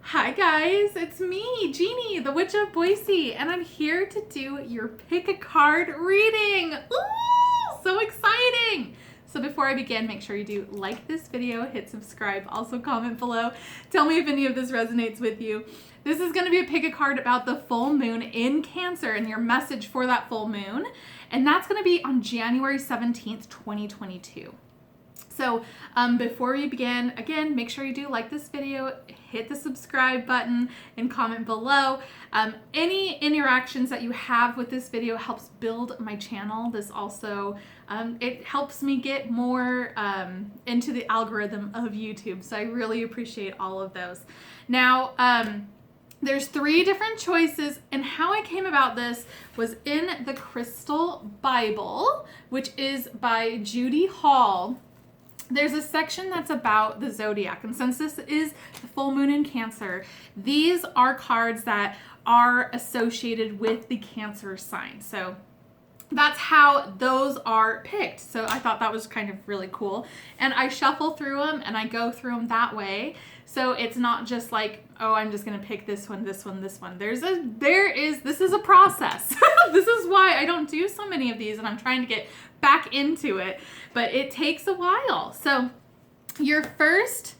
Hi guys, it's me, Jeannie, the Witch of Boise, and I'm here to do your pick a card reading. Ooh, so exciting! So before I begin, make sure you do like this video, hit subscribe, also comment below. Tell me if any of this resonates with you. This is going to be a pick a card about the full moon in Cancer and your message for that full moon. And that's going to be on January 17th, 2022. So before we begin, again, make sure you do like this video, hit the subscribe button, and comment below. Any interactions that you have with this video helps build my channel. This also, it helps me get more into the algorithm of YouTube. So I really appreciate all of those. Now, there's 3 different choices, and how I came about this was in the Crystal Bible, which is by Judy Hall. There's a section that's about the zodiac, and since this is the full moon in Cancer, these are cards that are associated with the Cancer sign. So that's how those are picked. So I thought that was kind of really cool. And I shuffle through them and I go through them that way. So it's not just like, oh, I'm just going to pick this one, this one, this one. This is a process. This is why I don't do so many of these, and I'm trying to get back into it, but it takes a while. So your first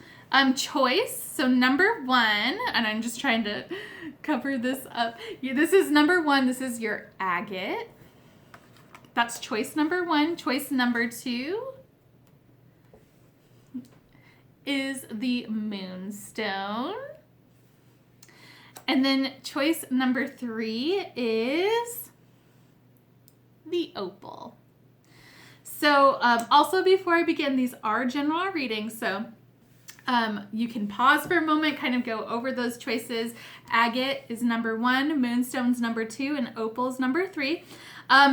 choice, so number 1, and I'm just trying to cover this up. This is number 1. This is your agate. That's choice number 1. Choice number 2 is the moonstone. And then choice number 3 is the opal. So also before I begin, these are general readings. So you can pause for a moment, kind of go over those choices. Agate is number 1, moonstone's number 2, and opal's number 3.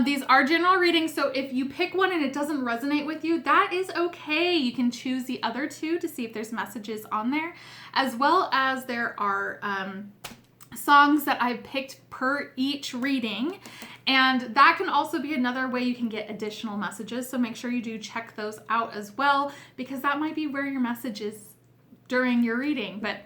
These are general readings, so if you pick one and it doesn't resonate with you, that is okay. You can choose the other 2 to see if there's messages on there, as well as there are songs that I've picked per each reading, and that can also be another way you can get additional messages, so make sure you do check those out as well, because that might be where your message is during your reading. But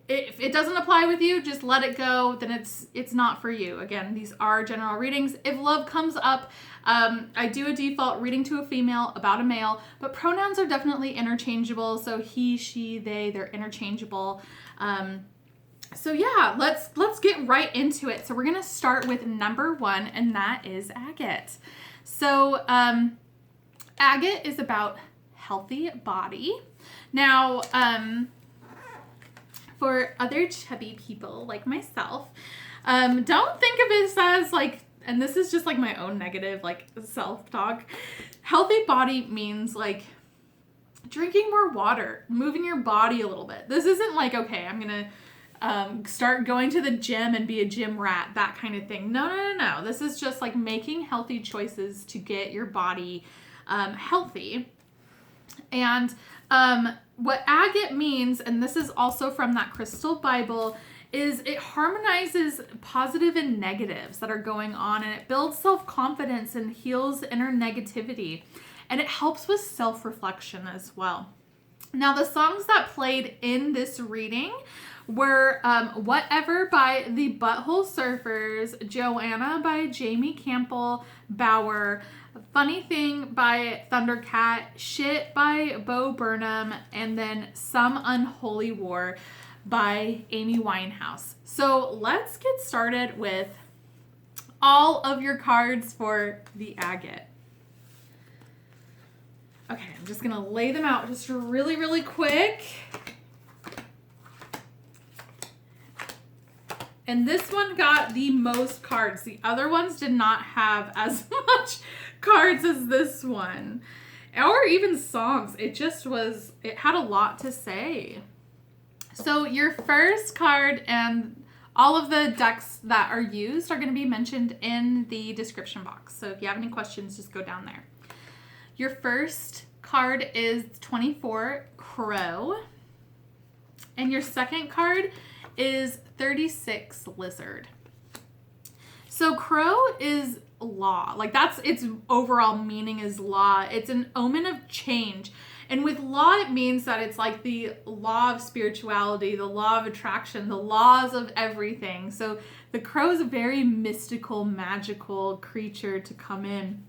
if it doesn't apply with you, just let it go. Then it's not for you. Again, these are general readings. If love comes up, I do a default reading to a female about a male, but pronouns are definitely interchangeable. So he, she, they, they're interchangeable. So yeah, let's get right into it. So we're gonna start with number 1, and that is agate. So agate is about healthy body. Now, for other chubby people like myself, don't think of it as like, and this is just like my own negative like self-talk. Healthy body means like drinking more water, moving your body a little bit. This isn't like, okay, I'm gonna start going to the gym and be a gym rat, that kind of thing. No. This is just like making healthy choices to get your body healthy. And what agate means, and this is also from that Crystal Bible, is it harmonizes positive and negatives that are going on, and it builds self-confidence and heals inner negativity, and it helps with self-reflection as well. Now, the songs that played in this reading were Whatever by the Butthole Surfers, Joanna by Jamie Campbell Bower, Funny Thing by Thundercat, Shit by Bo Burnham, and then Some Unholy War by Amy Winehouse. So let's get started with all of your cards for the agate. Okay, I'm just gonna lay them out just really, really quick. And this one got the most cards. The other ones did not have as much cards as this one. Or even songs. It had a lot to say. So your first card and all of the decks that are used are going to be mentioned in the description box. So if you have any questions, just go down there. Your first card is 24, Crow. And your second card is 36, Lizard. So Crow is law. Like that's its overall meaning is law. It's an omen of change. And with law, it means that it's like the law of spirituality, the law of attraction, the laws of everything. So the crow is a very mystical, magical creature to come in.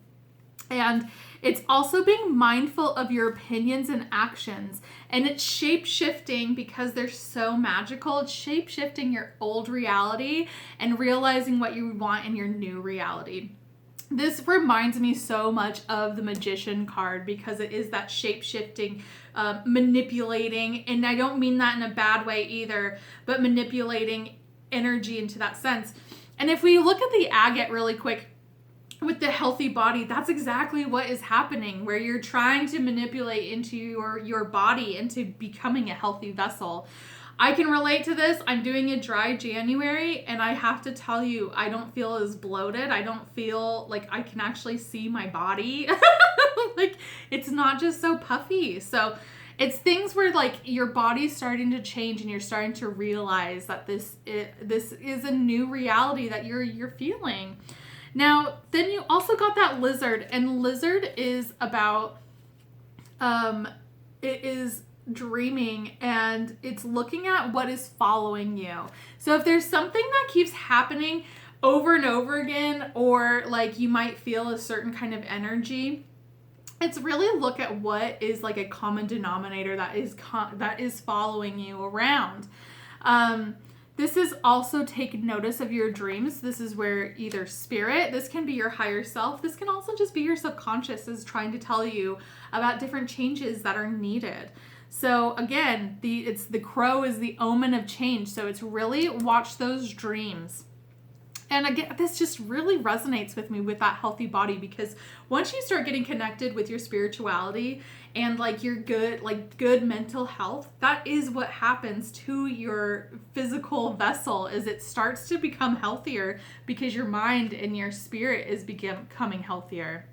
And it's also being mindful of your opinions and actions. And it's shape-shifting because they're so magical. It's shape-shifting your old reality and realizing what you want in your new reality. This reminds me so much of the Magician card because it is that shape-shifting, manipulating. And I don't mean that in a bad way either, but manipulating energy into that sense. And if we look at the agate really quick, with the healthy body, that's exactly what is happening, where you're trying to manipulate into your body into becoming a healthy vessel. I can relate to this. I'm doing a dry January, and I have to tell you, I don't feel as bloated. I don't feel like I can actually see my body. Like, it's not just so puffy. So it's things where like your body's starting to change and you're starting to realize that this is a new reality that you're feeling. Now, then you also got that lizard, and lizard is about, it is dreaming, and it's looking at what is following you. So if there's something that keeps happening over and over again, or like you might feel a certain kind of energy, it's really look at what is like a common denominator that is following you around. This is also take notice of your dreams. This is where either spirit, this can be your higher self. This can also just be your subconscious is trying to tell you about different changes that are needed. So again, the crow is the omen of change. So it's really watch those dreams. And again, this just really resonates with me with that healthy body, because once you start getting connected with your spirituality and like your good mental health, that is what happens to your physical vessel, is it starts to become healthier because your mind and your spirit is becoming healthier.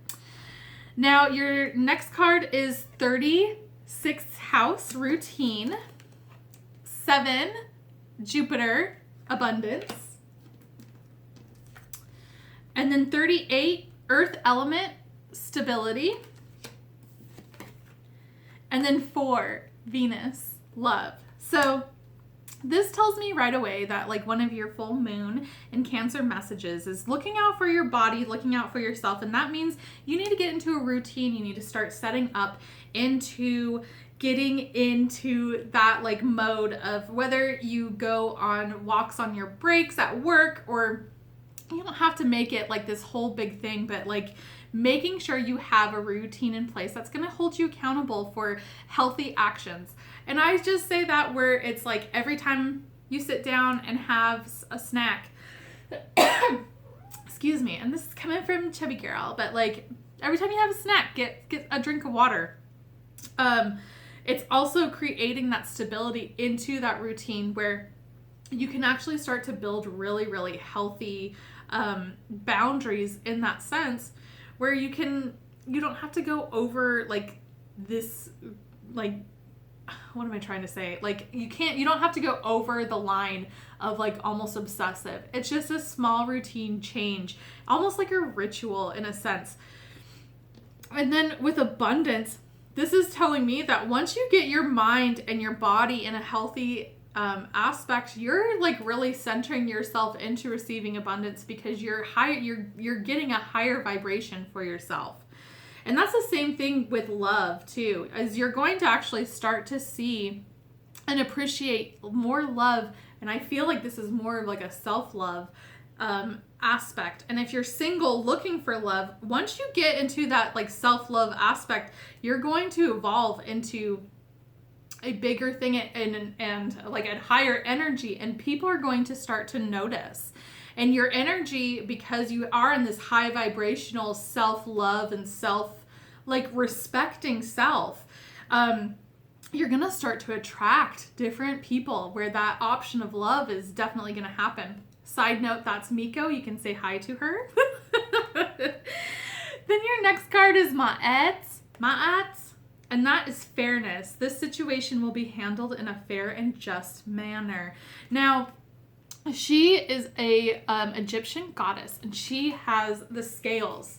Now, your next card is 36th house routine, 7 Jupiter abundance. And then 38, earth element, stability. And then 4, Venus, love. So this tells me right away that like one of your full moon and Cancer messages is looking out for your body, looking out for yourself. And that means you need to get into a routine. You need to start setting up into getting into that like mode of whether you go on walks on your breaks at work, or you don't have to make it like this whole big thing, but like making sure you have a routine in place that's going to hold you accountable for healthy actions. And I just say that where it's like every time you sit down and have a snack, excuse me, and this is coming from Chubby Girl, but like every time you have a snack, get a drink of water. It's also creating that stability into that routine where you can actually start to build really, really healthy boundaries in that sense, where you don't have to go over like this, like, what am I trying to say? Like you don't have to go over the line of like almost obsessive. It's just a small routine change, almost like a ritual in a sense. And then with abundance, this is telling me that once you get your mind and your body in a healthy aspect, you're like really centering yourself into receiving abundance, because you're getting a higher vibration for yourself. And that's the same thing with love too, as you're going to actually start to see and appreciate more love. And I feel like this is more of like a self-love aspect. And if you're single looking for love, once you get into that like self-love aspect, you're going to evolve into a bigger thing and like a higher energy, and people are going to start to notice. And your energy, because you are in this high vibrational self-love and respecting self, you're going to start to attract different people where that option of love is definitely going to happen. Side note, that's Miko. You can say hi to her. Then your next card is Ma'at. And that is fairness. This situation will be handled in a fair and just manner. Now, she is a Egyptian goddess, and she has the scales.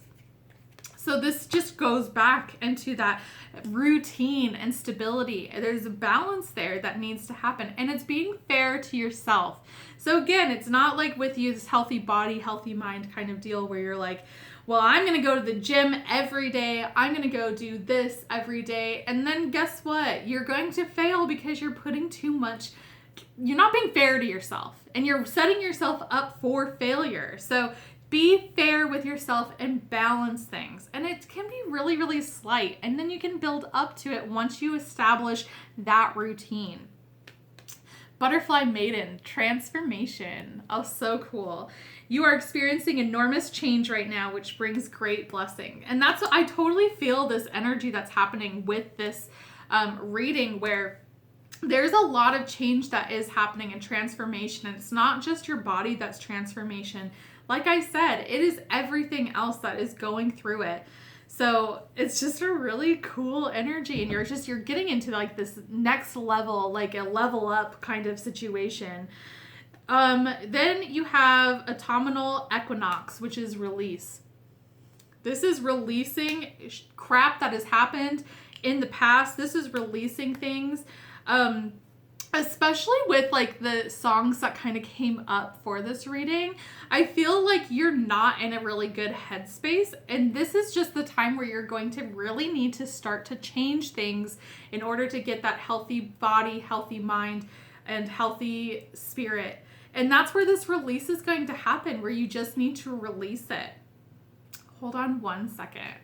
So this just goes back into that routine and stability. There's a balance there that needs to happen, and it's being fair to yourself. So again, it's not like with you this healthy body, healthy mind kind of deal where you're like, well, I'm going to go to the gym every day. I'm going to go do this every day. And then guess what? You're going to fail because you're putting too much. You're not being fair to yourself, and you're setting yourself up for failure. So be fair with yourself and balance things. And it can be really, really slight. And then you can build up to it once you establish that routine. Butterfly Maiden, transformation. Oh, so cool. You are experiencing enormous change right now, which brings great blessing. And that's what I totally feel, this energy that's happening with this reading, where there's a lot of change that is happening and transformation. And it's not just your body that's transformation. Like I said, it is everything else that is going through it. So it's just a really cool energy, and you're getting into like this next level, like a level up kind of situation. Then you have autumnal equinox, which is release. This is releasing crap that has happened in the past. This is releasing things. Especially with like the songs that kind of came up for this reading, I feel like you're not in a really good headspace. And this is just the time where you're going to really need to start to change things in order to get that healthy body, healthy mind, and healthy spirit. And that's where this release is going to happen, where you just need to release it. Hold on one second.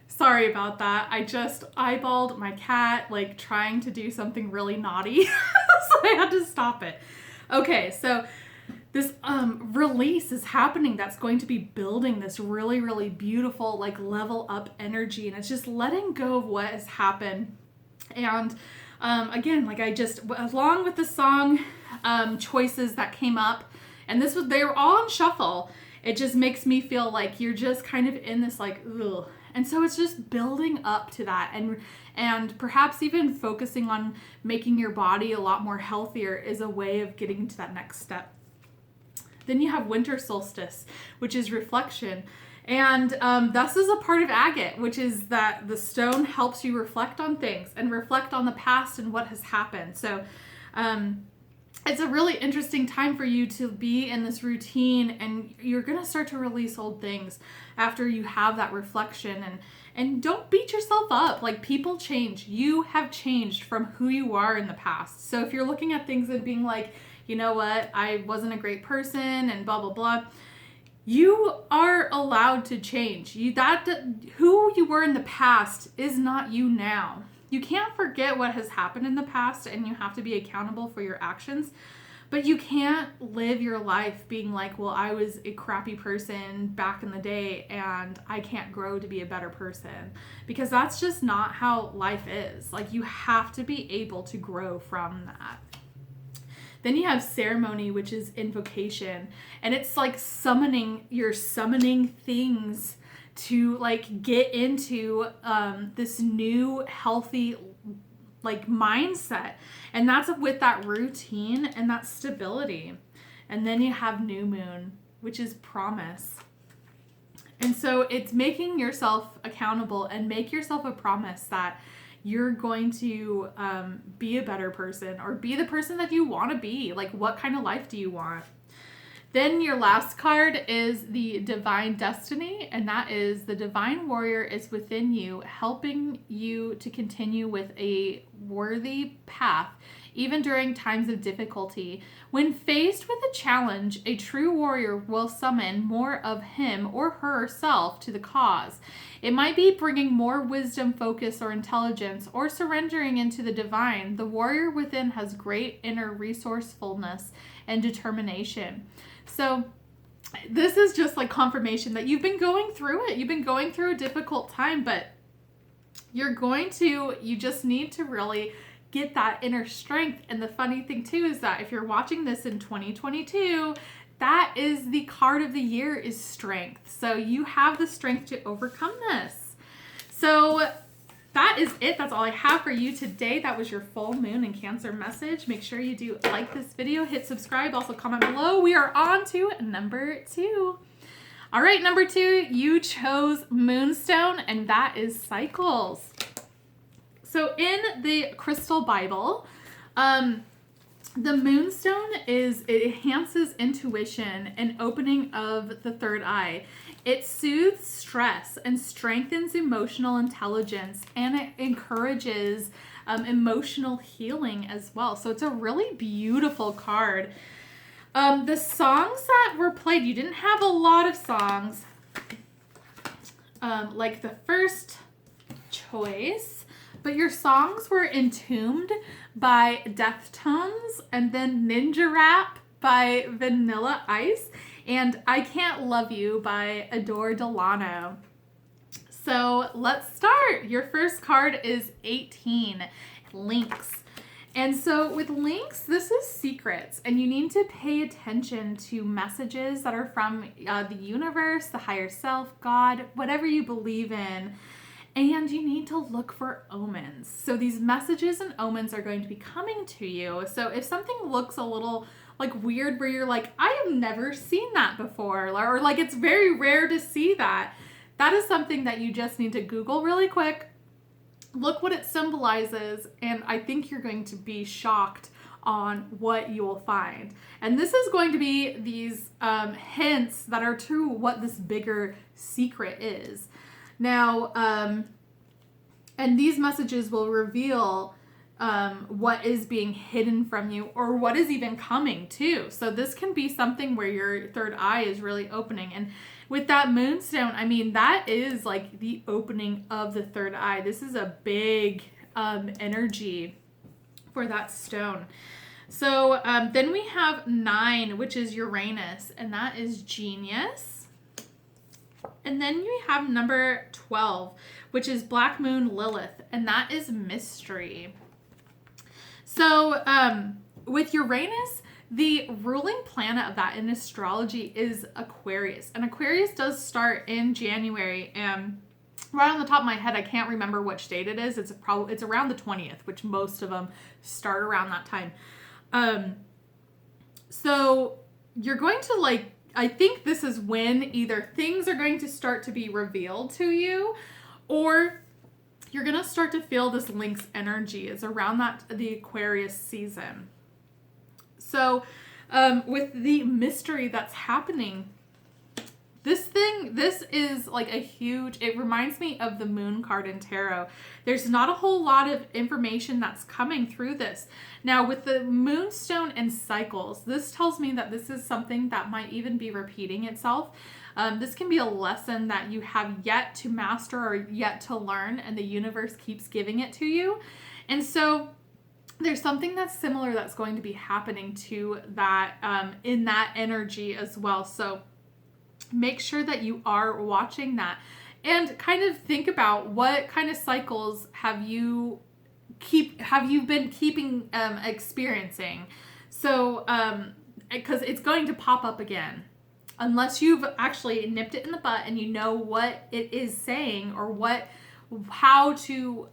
Sorry about that. I just eyeballed my cat, like trying to do something really naughty. So I had to stop it. Okay, so this release is happening that's going to be building this really, really beautiful, like level up energy. And it's just letting go of what has happened. And again, like along with the song choices that came up, and they were all on shuffle. It just makes me feel like you're just kind of in this like, ugh. And so it's just building up to that, and perhaps even focusing on making your body a lot more healthier is a way of getting to that next step. Then you have winter solstice, which is reflection. And this is a part of Agate, which is that the stone helps you reflect on things and reflect on the past and what has happened. So it's a really interesting time for you to be in this routine, and you're going to start to release old things after you have that reflection. And don't beat yourself up. Like, people change. You have changed from who you are in the past. So if you're looking at things and being like, you know what, I wasn't a great person and blah, blah, blah, you are allowed to change. Who you were in the past is not you now. You can't forget what has happened in the past, and you have to be accountable for your actions. But you can't live your life being like, well, I was a crappy person back in the day and I can't grow to be a better person. Because that's just not how life is. Like, you have to be able to grow from that. Then you have ceremony, which is invocation. And it's like you're summoning things to like get into this new healthy like mindset. And that's with that routine and that stability. And then you have new moon, which is promise. And so it's making yourself accountable and make yourself a promise that you're going to be a better person, or be the person that you want to be. Like, what kind of life do you want? Then your last card is the Divine Destiny, and that is the Divine Warrior is within you, helping you to continue with a worthy path, even during times of difficulty. When faced with a challenge, a true warrior will summon more of him or herself to the cause. It might be bringing more wisdom, focus, or intelligence, or surrendering into the divine. The warrior within has great inner resourcefulness and determination. So this is just like confirmation that you've been going through it. You've been going through a difficult time, but you just need to really get that inner strength. And the funny thing too is that if you're watching this in 2022, that is the card of the year, is strength. So you have the strength to overcome this. So that is it. That's all I have for you today. That was your full moon and Cancer message. Make sure you do like this video, hit subscribe, also comment below. We are on to number 2. All right, number 2, you chose Moonstone, and that is cycles. So in the Crystal Bible, the Moonstone it enhances intuition and opening of the third eye. It soothes stress and strengthens emotional intelligence, and it encourages emotional healing as well. So it's a really beautiful card. The songs that were played, you didn't have a lot of songs. Like the first choice, but your songs were Entombed by Deftones, and then Ninja Rap by Vanilla Ice, and I Can't Love You by Adore Delano. So let's start. Your first card is 18, Links. And so with links, this is secrets, and you need to pay attention to messages that are from the universe, the higher self, God, whatever you believe in. And you need to look for omens. So these messages and omens are going to be coming to you. So if something looks a little like weird where you're like, I have never seen that before, or like it's very rare to see that, that is something that you just need to Google really quick. Look what it symbolizes, and I think you're going to be shocked on what you will find. And this is going to be these hints that are to what this bigger secret is. Now, and these messages will reveal what is being hidden from you, or what is even coming too. So this can be something where your third eye is really opening. And with that Moonstone, I mean, that is like the opening of the third eye. This is a big energy for that stone. So then we have 9, which is Uranus, and that is genius. And then you have number 12, which is Black Moon Lilith, and that is mystery. So with Uranus, the ruling planet of that in astrology is Aquarius. And Aquarius does start in January. And right on the top of my head, I can't remember which date it is. It's around the 20th, which most of them start around that time. So you're going to I think this is when either things are going to start to be revealed to you, or you're going to start to feel this Lynx energy. It's around the Aquarius season. So with the mystery that's happening, this is like it reminds me of the Moon card in tarot. There's not a whole lot of information that's coming through this. Now with the Moonstone and cycles, this tells me that this is something that might even be repeating itself. This can be a lesson that you have yet to master or yet to learn, and the universe keeps giving it to you. And so there's something that's similar that's going to be happening to that in that energy as well. So make sure that you are watching that, and kind of think about what kind of cycles have you been experiencing. So because it's going to pop up again unless you've actually nipped it in the butt and you know what it is saying, or how to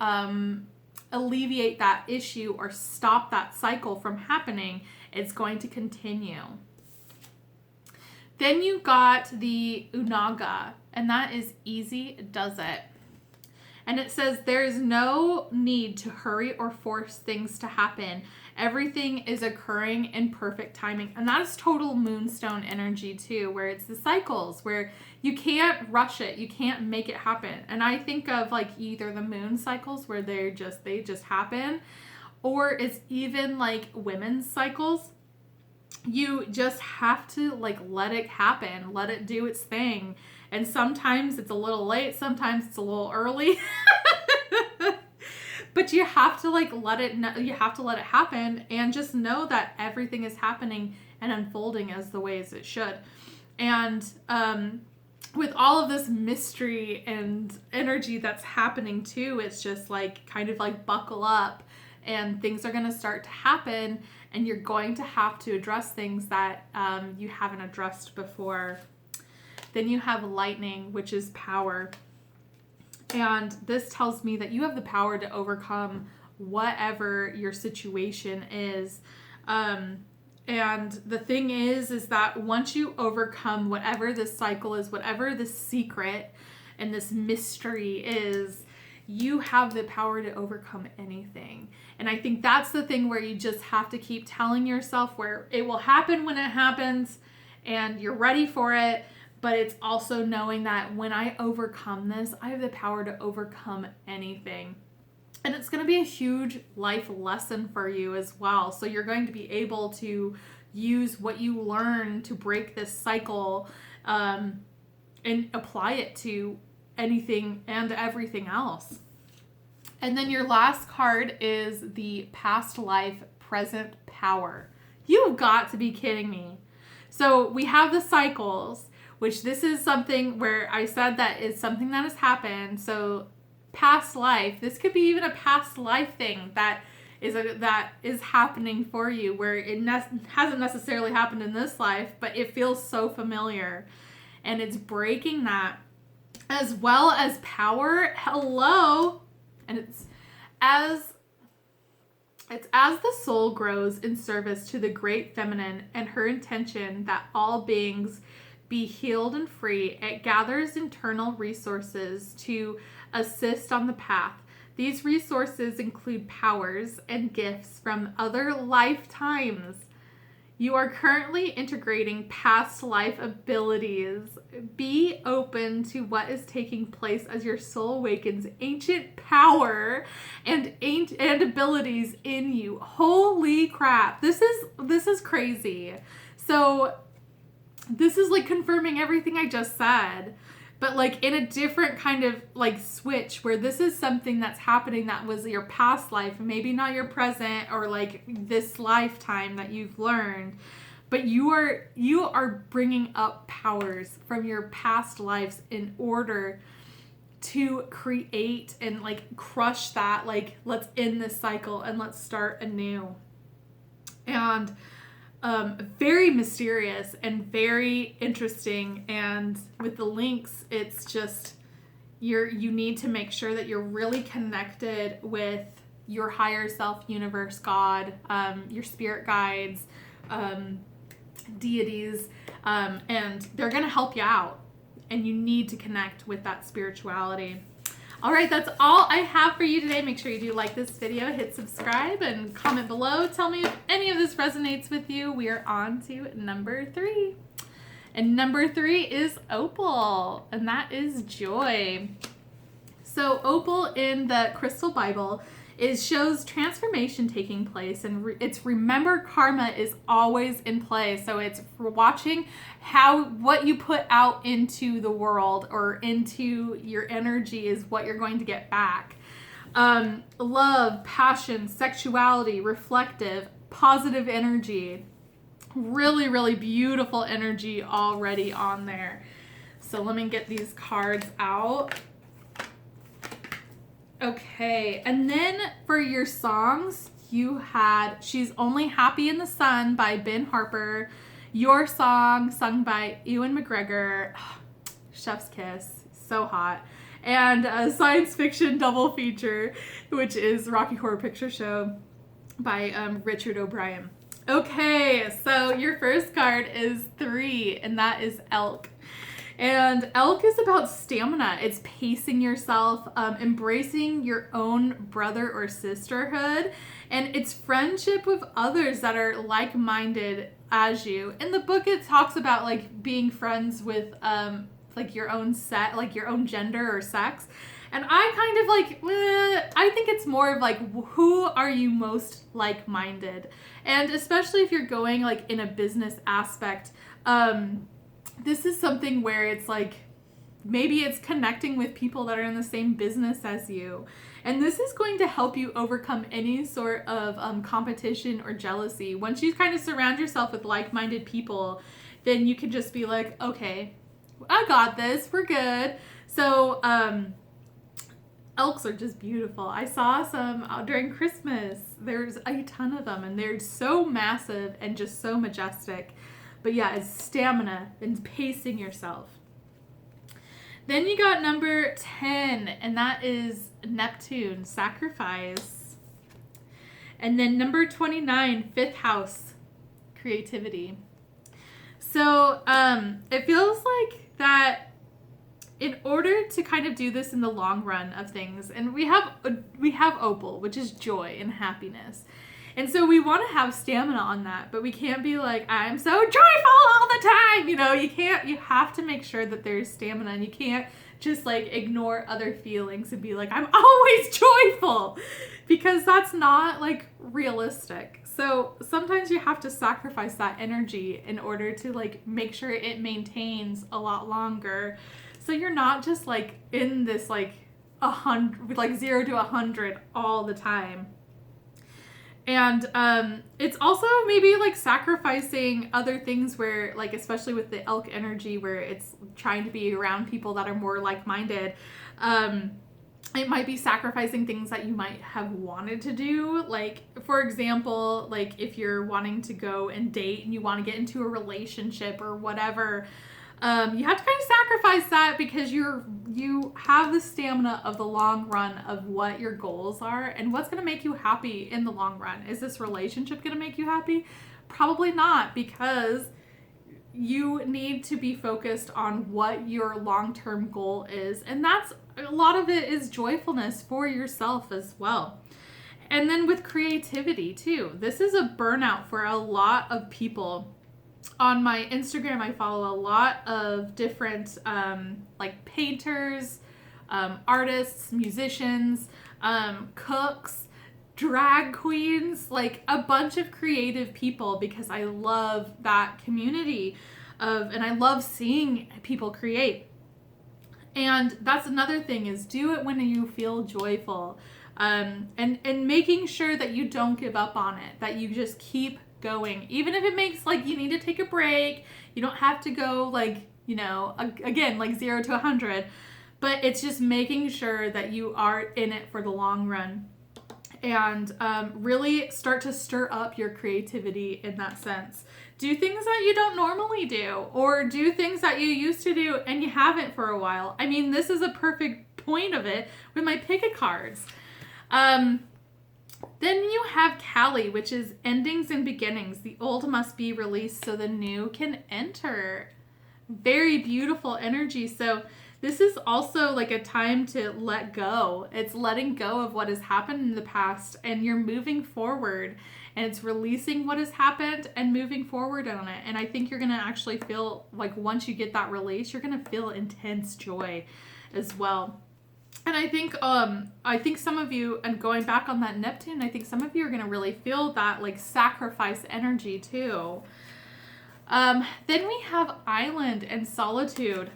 alleviate that issue or stop that cycle from happening. It's going to continue. Then you got the Unaga, and that is easy does it. And it says there is no need to hurry or force things to happen. Everything is occurring in perfect timing. And that is total Moonstone energy too, where it's the cycles, where you can't rush it. You can't make it happen. And I think of like either the moon cycles where they just happen, or it's even like women's cycles. You just have to like let it happen, let it do its thing. And sometimes it's a little late, sometimes it's a little early. But you have to let it happen, and just know that everything is happening and unfolding as the ways it should. And with all of this mystery and energy that's happening too, it's just kind of buckle up, and things are going to start to happen, and you're going to have to address things that you haven't addressed before. Then you have lightning, which is power. And this tells me that you have the power to overcome whatever your situation is. And the thing is that once you overcome whatever this cycle is, whatever the secret and this mystery is, you have the power to overcome anything. And I think that's the thing where you just have to keep telling yourself where it will happen when it happens and you're ready for it. But it's also knowing that when I overcome this, I have the power to overcome anything. And it's going to be a huge life lesson for you as well. So you're going to be able to use what you learn to break this cycle and apply it to anything and everything else. And then your last card is the past life, present power. You've got to be kidding me. So we have the cycles, which this is something where I said that is something that has happened. So past life, this could be even a past life thing that is happening for you, where it hasn't necessarily happened in this life, but it feels so familiar. And it's breaking that, as well as power. Hello. And it's as the soul grows in service to the great feminine and her intention that all beings be healed and free, it gathers internal resources to assist on the path. These resources include powers and gifts from other lifetimes. You are currently integrating past life abilities. Be open to what is taking place as your soul awakens ancient power and abilities in you. Holy crap. This is crazy. So this is like confirming everything I just said, but like in a different kind of like switch, where this is something that's happening that was your past life, maybe not your present or like this lifetime that you've learned, but you are bringing up powers from your past lives in order to create and like crush that, like let's end this cycle and let's start anew. And very mysterious and very interesting. And with the links, it's just you need to make sure that you're really connected with your higher self, universe, God, your spirit guides, deities, and they're going to help you out. And you need to connect with that spirituality. All right, that's all I have for you today. Make sure you do like this video, hit subscribe, and comment below. Tell me if any of this resonates with you. We are on to number 3. And number 3 is Opal, and that is joy. So Opal in the Crystal Bible shows transformation taking place, and it's remember karma is always in play. So it's watching what you put out into the world or into your energy is what you're going to get back. Love, passion, sexuality, reflective, positive energy. Really, really beautiful energy already on there. So let me get these cards out. Okay, and then for your songs, you had She's Only Happy in the Sun by Ben Harper, Your Song sung by Ewan McGregor, chef's kiss, so hot, and a science fiction double feature, which is Rocky Horror Picture Show by Richard O'Brien. Okay, so your first card is 3, and that is Elk. And Elk is about stamina. It's pacing yourself, embracing your own brother or sisterhood, and it's friendship with others that are like-minded as you. In the book, it talks about like being friends with like your own like your own gender or sex. And I kind of like, I think it's more of like, who are you most like-minded? And especially if you're going like in a business aspect, this is something where it's like, maybe it's connecting with people that are in the same business as you. And this is going to help you overcome any sort of competition or jealousy. Once you kind of surround yourself with like-minded people, then you can just be like, okay, I got this, we're good. So, elks are just beautiful. I saw some during Christmas. There's a ton of them, and they're so massive and just so majestic. But yeah, it's stamina and pacing yourself. Then you got number 10, and that is Neptune, sacrifice. And then number 29, 5th house, creativity. So it feels like that in order to kind of do this in the long run of things, and we have Opal, which is joy and happiness. And so we want to have stamina on that, but we can't be like, I'm so joyful all the time. You have to make sure that there's stamina, and you can't just like ignore other feelings and be like, I'm always joyful, because that's not like realistic. So sometimes you have to sacrifice that energy in order to like make sure it maintains a lot longer. So you're not just like in this like 100, like 0 to 100 all the time. And it's also maybe like sacrificing other things where, like, especially with the elk energy, where it's trying to be around people that are more like-minded. It might be sacrificing things that you might have wanted to do. Like, for example, like if you're wanting to go and date and you want to get into a relationship or whatever, you have to kind of sacrifice that because you have the stamina of the long run of what your goals are and what's going to make you happy in the long run. Is this relationship going to make you happy? Probably not, because you need to be focused on what your long-term goal is. And that's a lot of it is joyfulness for yourself as well. And then with creativity too, this is a burnout for a lot of people. On my Instagram, I follow a lot of different like painters, artists, musicians, cooks, drag queens, like a bunch of creative people, because I love that community and I love seeing people create. And that's another thing, is do it when you feel joyful, and making sure that you don't give up on it, that you just keep going, even if it makes like you need to take a break. You don't have to go like, again, like 0 to 100, but it's just making sure that you are in it for the long run, and really start to stir up your creativity in that sense. Do things that you don't normally do, or do things that you used to do and you haven't for a while. I mean, this is a perfect point of it with my pick-a cards. Then you have Kali, which is endings and beginnings. The old must be released so the new can enter. Very beautiful energy. So this is also like a time to let go. It's letting go of what has happened in the past, and you're moving forward, and it's releasing what has happened and moving forward on it. And I think you're going to actually feel like once you get that release, you're going to feel intense joy as well. And I think some of you, and going back on that Neptune, I think some of you are going to really feel that like sacrifice energy too. Then we have Island and Solitude.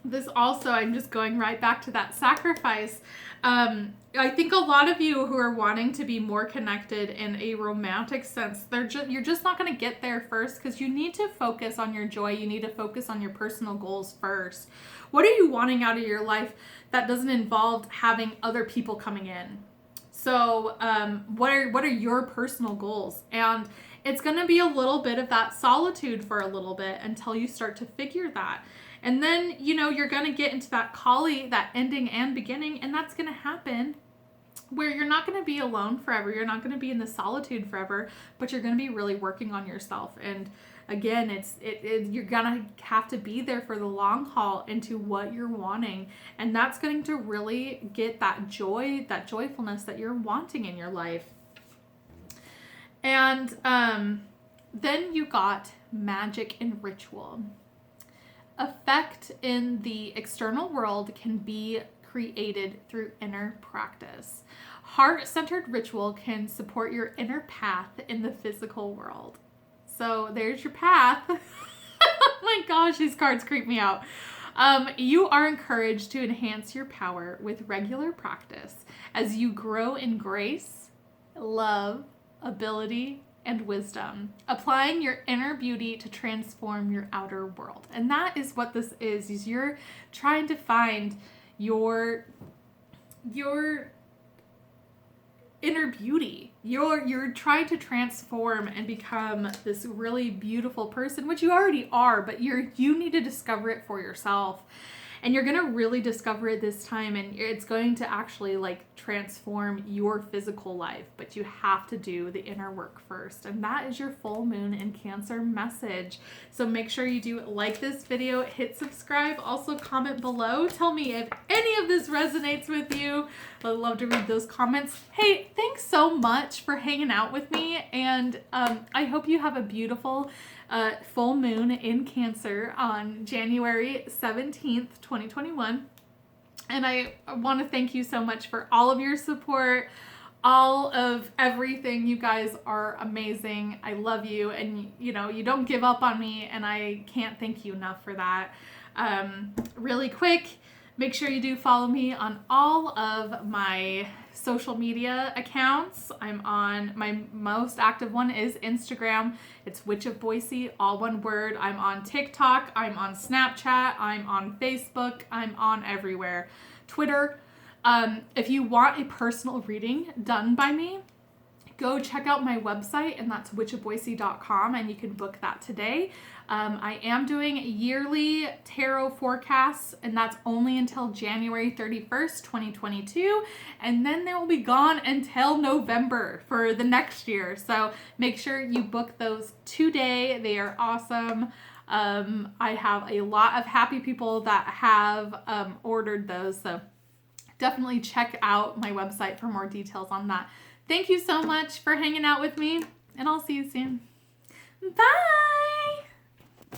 This also, I'm just going right back to that sacrifice. I think a lot of you who are wanting to be more connected in a romantic sense, you're just not going to get there first, because you need to focus on your joy. You need to focus on your personal goals first. What are you wanting out of your life that doesn't involve having other people coming in? So what are your personal goals? And it's going to be a little bit of that solitude for a little bit until you start to figure that. And then, you're going to get into that Kali, that ending and beginning, and that's going to happen where you're not going to be alone forever. You're not going to be in the solitude forever, but you're going to be really working on yourself. And again, you're going to have to be there for the long haul into what you're wanting. And that's going to really get that joy, that joyfulness that you're wanting in your life. And then you got magic and ritual. Effect in the external world can be created through inner practice. Heart-centered ritual can support your inner path in the physical world. So there's your path. Oh my gosh, these cards creep me out. You are encouraged to enhance your power with regular practice as you grow in grace, love, ability, and wisdom, applying your inner beauty to transform your outer world. And that is what this is you're trying to find your inner beauty. You're trying to transform and become this really beautiful person, which you already are, but you need to discover it for yourself. and you're going to really discover it this time, and it's going to actually like transform your physical life, but you have to do the inner work first, and that is your full moon in Cancer message. So make sure you do like this video, hit subscribe, also comment below, tell me if any of this resonates with you. I'd love to read those comments. Hey, thanks so much for hanging out with me, and I hope you have a beautiful full moon in Cancer on January 17th, 2021. And I want to thank you so much for all of your support, all of everything. You guys are amazing. I love you, and you know, you don't give up on me, and I can't thank you enough for that. Really quick, make sure you do follow me on all of my social media accounts. I'm on, my most active one is Instagram. It's Witch of Boise, all one word. I'm on TikTok. I'm on Snapchat. I'm on Facebook. I'm on everywhere. Twitter. If you want a personal reading done by me, go check out my website, and that's witchofboise.com, and you can book that today. I am doing yearly tarot forecasts, and that's only until January 31st, 2022, and then they will be gone until November for the next year. So make sure you book those today. They are awesome. I have a lot of happy people that have ordered those, so definitely check out my website for more details on that. Thank you so much for hanging out with me, and I'll see you soon. Bye!